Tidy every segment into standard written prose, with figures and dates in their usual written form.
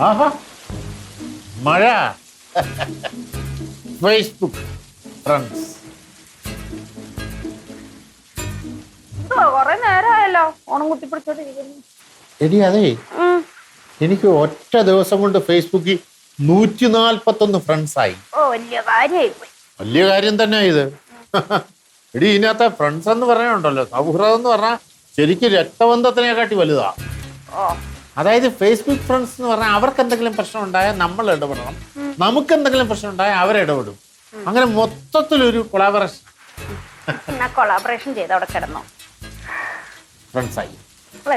ആഹാ മഴ Facebook friends. കൊറേ നേരമായല്ലോ ഓണം കുത്തിപ്പിടിച്ചോണ്ടിരിക്കുന്നു. എടി അതെ, എനിക്ക് ഒറ്റ ദിവസം കൊണ്ട് ഫേസ്ബുക്കിൽ 141 ഫ്രണ്ട്സ് ആയി. ഓ വലിയ കാര്യമായി പോയി. വലിയ കാര്യം തന്നെ ഇത്. എടി ഇതിനകത്തെ ഫ്രണ്ട്സ് എന്ന് പറയാനുണ്ടല്ലോ, സൗഹൃദം എന്ന് പറഞ്ഞാൽ ശരിക്കും രക്തബന്ധത്തിനെക്കാട്ടി വലുതാ. അതായത് ഫേസ്ബുക്ക് ഫ്രണ്ട്സ് എന്ന് പറഞ്ഞാൽ അവർക്ക് എന്തെങ്കിലും പ്രശ്നം ഉണ്ടായാൽ നമ്മൾ ഇടപെടണം, നമുക്ക് എന്തെങ്കിലും പ്രശ്നം ഉണ്ടായാൽ അവരിടപെടും. അങ്ങനെ മൊത്തത്തിലൊരു കൊളാബറേഷൻ. കൊളാബറേഷൻ ചെയ്ത് അവിടെ കിടന്നോ ഫ്രണ്ട്സായി.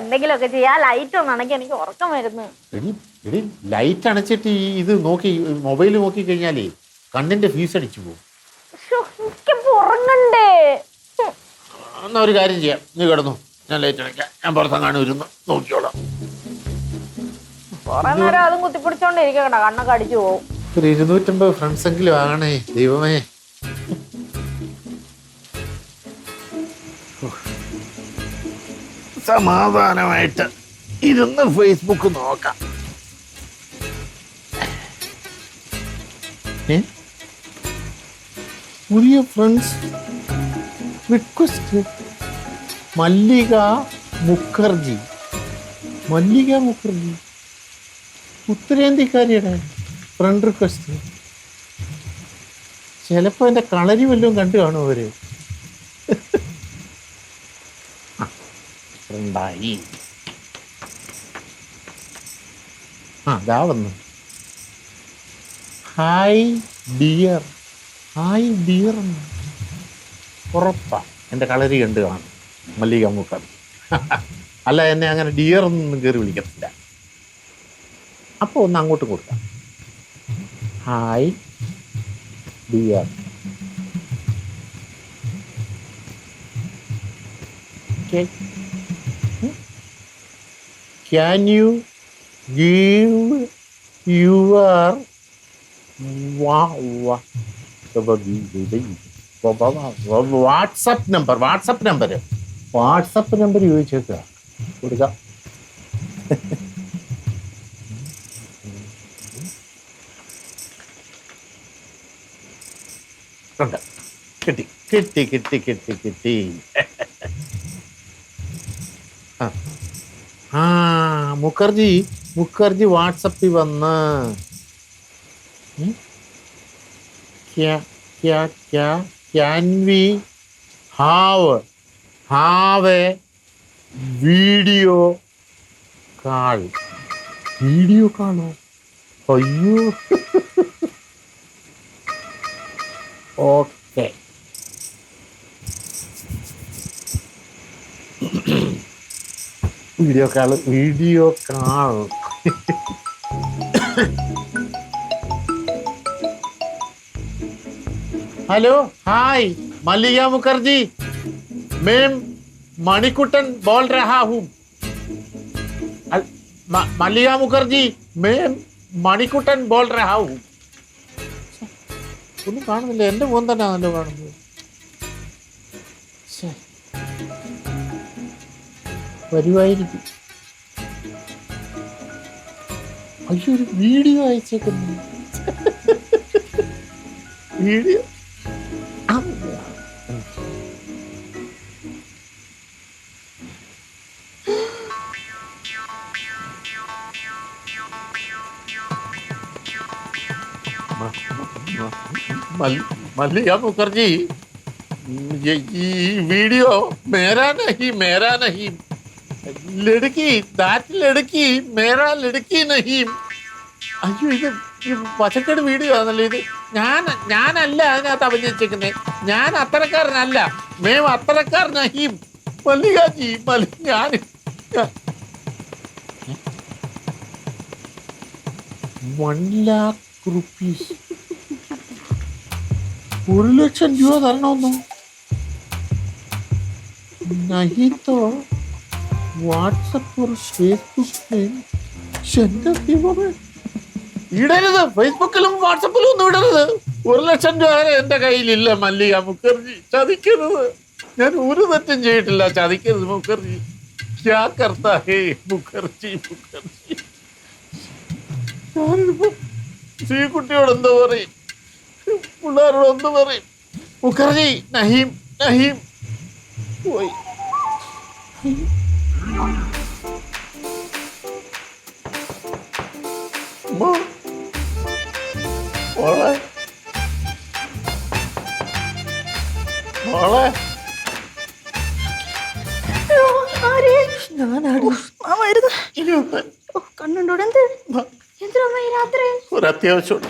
എന്തെങ്കിലുമൊക്കെ ചെയ്യാ. ലൈറ്റ് ഒന്നാണെങ്കിൽ എനിക്ക് ഉറക്കം വരുന്നു. എടി ലൈറ്റ് അണച്ചിട്ട് ഇത് നോക്കി മൊബൈൽ നോക്കി കഴിഞ്ഞാലേ കണ്ണിന്റെ ഫീസ് അടിച്ചു പോകും. ഉറങ്ങണ്ടേ? എന്നാ ഒരു കാര്യം ചെയ്യാം, നീ കിടന്നു, ഞാൻ ലൈറ്റ് അണയ്ക്കാം, ഞാൻ പുറത്തെങ്ങാനും ഇരുന്ന് നോക്കിയോളാം. കൊറേ നേരം അതും കുത്തിപ്പിടിച്ചോണ്ടിരിക്കണ്ട, കണ്ണൊക്കെ അടിച്ചു പോകും. ഒരു 250 ഫ്രണ്ട്സ് എങ്കിലും ആകണേ ദൈവമേ. സമാധാനമായിട്ട് ഇരുന്ന് ഫേസ്ബുക്ക് നോക്കാം. പുതിയ ഫ്രണ്ട്സ് റിക്വസ്റ്റ്. മല്ലിക മുഖർജി. ഉത്തരേന്ത്യക്കാരിയുടെ ഫ്രണ്ട് റിക്വസ്റ്റ്. ചിലപ്പോ എന്റെ കളരി വല്ലതും കണ്ടു കാണും അവര്. ഫ്രണ്ടായി. ദാ വന്നു. Hi dear. ഉറപ്പാ എന്റെ കളരി കണ്ടു കാണും മല്ലിക മുഖർജി. അല്ല, എന്നെ അങ്ങനെ ഡിയർ ഒന്നും കയറി വിളിക്കത്തില്ല. അപ്പോൾ ഒന്ന് അങ്ങോട്ടും കൊടുക്കാം. Hi dear. Can you give your WhatsApp number ചോദിച്ചേക്കുക, കൊടുക്കാം. കിട്ടി. മുഖർജി വാട്സപ്പിൽ വന്ന് can we have a video കാളോ? അയ്യോ. Okay. Video call. Hello hi Mallika Mukherjee, मैं मणिकुटन बोल रहा हूँ. मल्लिका मुखर्जी, मैं मणिकुटन बोल रहा हूँ. ഒന്നും കാണുന്നില്ല, എൻ്റെ മോൻ തന്നെയാണല്ലോ കാണുന്നത്. വരുമായിരിക്കും. അയ്യോ, ഒരു വീഡിയോ അയച്ചേക്കുന്നു. വീഡിയോ मल्लिका मुखर्जी, ये वीडियो मेरा नहीं लड़की, दैट लड़की मेरा लड़की नहीं. അയ്യോ, ഇത് പച്ചക്കറി വീഡിയോ ആണല്ലോ ഇത്. ഞാനല്ല അതിനകത്ത് അഭിനയിച്ചേക്കുന്നത്, ഞാൻ അത്തരക്കാരനല്ല. മേം അത്തരക്കാരനഹീം മല്ലികാജി. ഞാൻ 1 lakh rupees, 1 ലക്ഷം രൂപ തരണമെന്നോ? नहीं तो व्हाट्सएप और फेसबुक में ഇടരുത്. ഫേസ്ബുക്കിലും വാട്സപ്പിലും ഒന്നും ഇടരുത്. 1 ലക്ഷം രൂപ എന്റെ കയ്യിലില്ല മല്ലിക മുഖർജി. ചതിക്കരുത്. ഞാൻ ഒരു തെറ്റും ചെയ്തിട്ടില്ല. ചതിക്കരുത് മുഖർജി. ക്യാ കർത്താ ഹേ മുഖർജി. ഞാനിപ്പോ ശ്രീകുട്ടിയോട് എന്താ പറയും, പിള്ളേരോട് എന്താ പറയും? മുഖർജി, നഹീം നഹീം പോയി. മോളെ മോളെ കണ്ണുണ്ടോ? എന്ത് എന്തിനാ ഈ രാത്രി? ഒരു അത്യാവശ്യമുണ്ട്.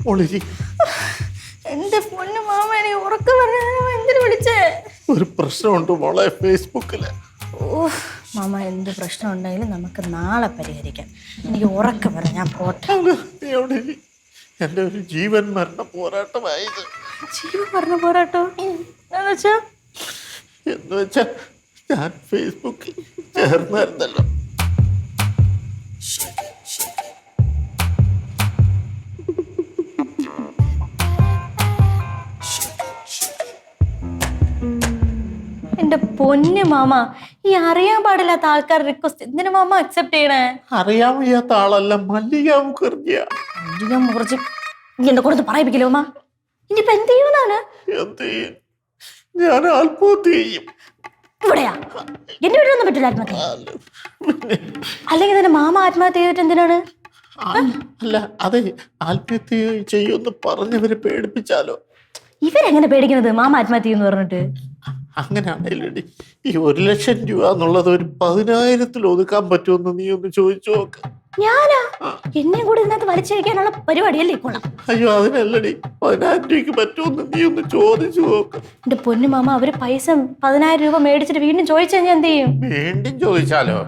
മോളിരി. എന്റെ പൊന്നു മാമ, എനിക്ക് ഉറക്കം പറഞ്ഞ എന്തിനു വിളിച്ചേ? ഒരു പ്രശ്നമുണ്ട് മോളെ ഫേസ്ബുക്കില്. മാമ, എന്ത് പ്രശ്നം ഉണ്ടെങ്കിലും നമുക്ക് നാളെ പരിഹരിക്കാം. എനിക്ക് ഉറക്കം വരാം, ഞാൻ പോട്ടെ. എന്റെ ഒരു ജീവൻ മരണ പോരാട്ടമായത്. ജീവൻ മരണ പോരാട്ടോ എന്ന് വെച്ചാ ഞാൻ ഫേസ്ബുക്കിൽ ചേർന്നായിരുന്നല്ലോ. എന്റെ പൊന്നു മാമ, ഈ അറിയാൻ പാടില്ലാത്ത ആൾക്കാർ റിക്വസ്റ്റ് എന്തിനു മാമ അക്സെപ്റ്റ് ചെയ്യണേ? അറിയാൻ വയ്യാത്ത ആളല്ല, മല്ലിക മുഖർജിയാ. മല്ലിക മുഖർജി എന്നെ കൊടുത്ത് പറയിപ്പിക്കില്ലോ മാമ. ഇനിയിപ്പോ എന്ത് ചെയ്യുന്നതാണ്? എന്ത് ചെയ്യും? ഞാൻ ആത്മഹത്യ ചെയ്യും. ഇവിടെയാ? എന്റെ വീട്ടിലൊന്നും പറ്റില്ല ആത്മഹത്യ. അല്ലെങ്കിൽ തന്നെ മാമ ആത്മഹത്യ ചെയ്തിട്ട് എന്തിനാണ്? അല്ല, അതെ, ആത്മഹത്യ ചെയ്യുമെന്ന് പറഞ്ഞവരെ പേടിപ്പിച്ചാലോ? ഇവരെങ്ങനെ പേടിക്കുന്നത് മാമ ആത്മഹത്യ എന്ന് പറഞ്ഞിട്ട്? അങ്ങനെയാണേലടി ഈ 1,00,000 രൂപ എന്നുള്ളത് ഒരു 10,000-ൽ ഒതുക്കാൻ പറ്റുമെന്ന് നീ ഒന്ന് ചോദിച്ചു നോക്ക്. ഞാനാ? എന്നെയും കൂടി ഇതിനകത്ത് വലിച്ചഴിക്കാനുള്ള പരിപാടിയല്ലേ കൊള്ളാം. അയ്യോ, അതിനല്ലടി, 10,000 രൂപയ്ക്ക് പറ്റുമെന്ന് നീ ഒന്ന് ചോദിച്ചു നോക്ക്. എന്റെ പൊന്നു മാമ, അവര് പൈസ 10,000 രൂപ മേടിച്ചിട്ട് വീണ്ടും ചോദിച്ചു കഴിഞ്ഞാൽ എന്ത് ചെയ്യും? വീണ്ടും ചോദിച്ചാലോ?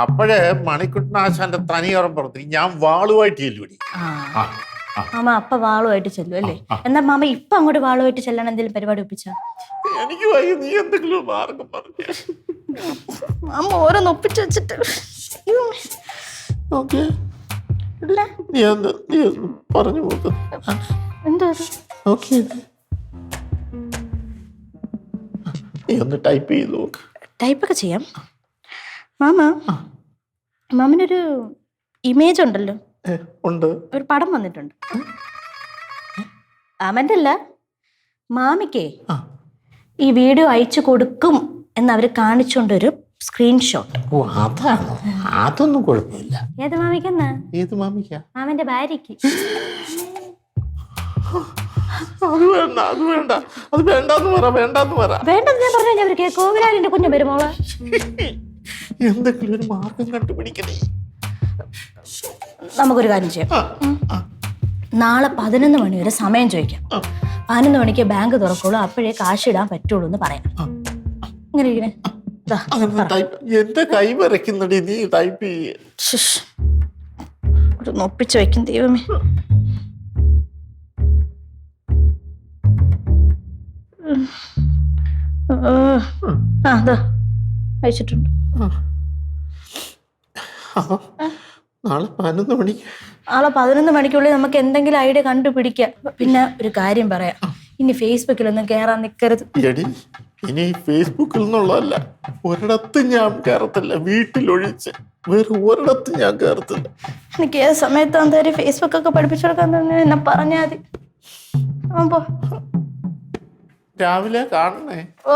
അപ്പോഴേ മണിക്കുട്ടനാശാന്റെ തനിയോറം പുറത്ത് ഞാൻ വാളുമായിട്ട് ചെല്ലുപടി. മാമ അപ്പ വാളുമായിട്ട് ചെല്ലും അല്ലേ? എന്നാ മാമ ഇപ്പൊ അങ്ങോട്ട് വാളുമായിട്ട് ചെല്ലാൻ എന്തെങ്കിലും പരിപാടി ഒപ്പിച്ചാ? എനിക്ക് വയ്യ, നീ എന്തെങ്കിലും മാർഗം പറഞ്ഞ. മാമ ഓരോന്ന് ഒപ്പിച്ച് വെച്ചിട്ട് പറഞ്ഞു നോക്ക്. എന്തോ നീ ഒന്ന് ടൈപ്പ് ചെയ്ത് നോക്ക്. ടൈപ്പൊക്കെ ചെയ്യാം മാമ. മാമിനൊരു ഇമേജ് ഉണ്ടല്ലോ. ഉണ്ട്. ഒരു പടം വന്നിട്ടുണ്ട്. മാമന്റെ അല്ല, മാമിക്കേ ഈ വീഡിയോ അയച്ചു കൊടുക്കും എന്ന് അവര് കാണിച്ചോണ്ടൊരു സ്ക്രീൻഷോട്ട്. ഓ, അതാണോ? അതൊന്നും കുഴപ്പമില്ല. ഏത് മാമിക്കെന്നാ? ഏത് മാമിക്കാ? മാമന്റെ ഭാര്യക്ക്. അത് വേണ്ട, അത് വേണ്ട, അത് വേണ്ടെന്ന് പറ, വേണ്ടെന്ന് പറ. വേണ്ടെന്ന് ഞാൻ പറഞ്ഞു കഴിഞ്ഞാൽ അവർക്ക് കോവിലാലിന്റെ കുഞ്ഞു വരുമോളെ. എന്തെങ്കിലും ഒരു മാർഗം കണ്ടുപിടിക്കണേ. നമുക്കൊരു കാര്യം ചെയ്യാം. നാളെ 11 മണി വരെ സമയം ചോദിക്കാം. 11 മണിക്ക് ബാങ്ക് തുറക്കുള്ളൂ, അപ്പോഴേ കാശ് ഇടാൻ പറ്റുള്ളൂ എന്ന് പറയാം. ഇങ്ങനെ ഇരിക്കണേ. എന്റെ കൈ വരയ്ക്കുന്നടി, നീ ടൈപ്പ് ചെയ്യേ. ഒരു നൊപ്പിച്ച് വെക്കും ദൈവമേ. അയച്ചിട്ടുണ്ട്. നാളെ 11 മണിക്ക്. നാളെ 11 മണിക്കുള്ളിൽ നമുക്ക് എന്തെങ്കിലും ഐഡിയ കണ്ടുപിടിക്കാം. പിന്നെ ഒരു കാര്യം പറയാം, ഇനി ഫേസ്ബുക്കിലൊന്നും കേറാൻ നിൽക്കരുത്. ഇനി ഫേസ്ബുക്കിൽ നിന്നുള്ളതല്ല, ഒരിടത്തും ഞാൻ കയറത്തില്ല, വീട്ടിലൊഴിച്ച് വേറെ ഒരിടത്തും ഞാൻ കയറത്തില്ല. എനിക്ക് ഏത് സമയത്ത് എന്തായാലും ഫേസ്ബുക്കൊക്കെ പഠിപ്പിച്ചു കൊടുക്കാൻ തന്നെ എന്നെ പറഞ്ഞാൽ മതി. രാവിലെ കാണണേ. ഓ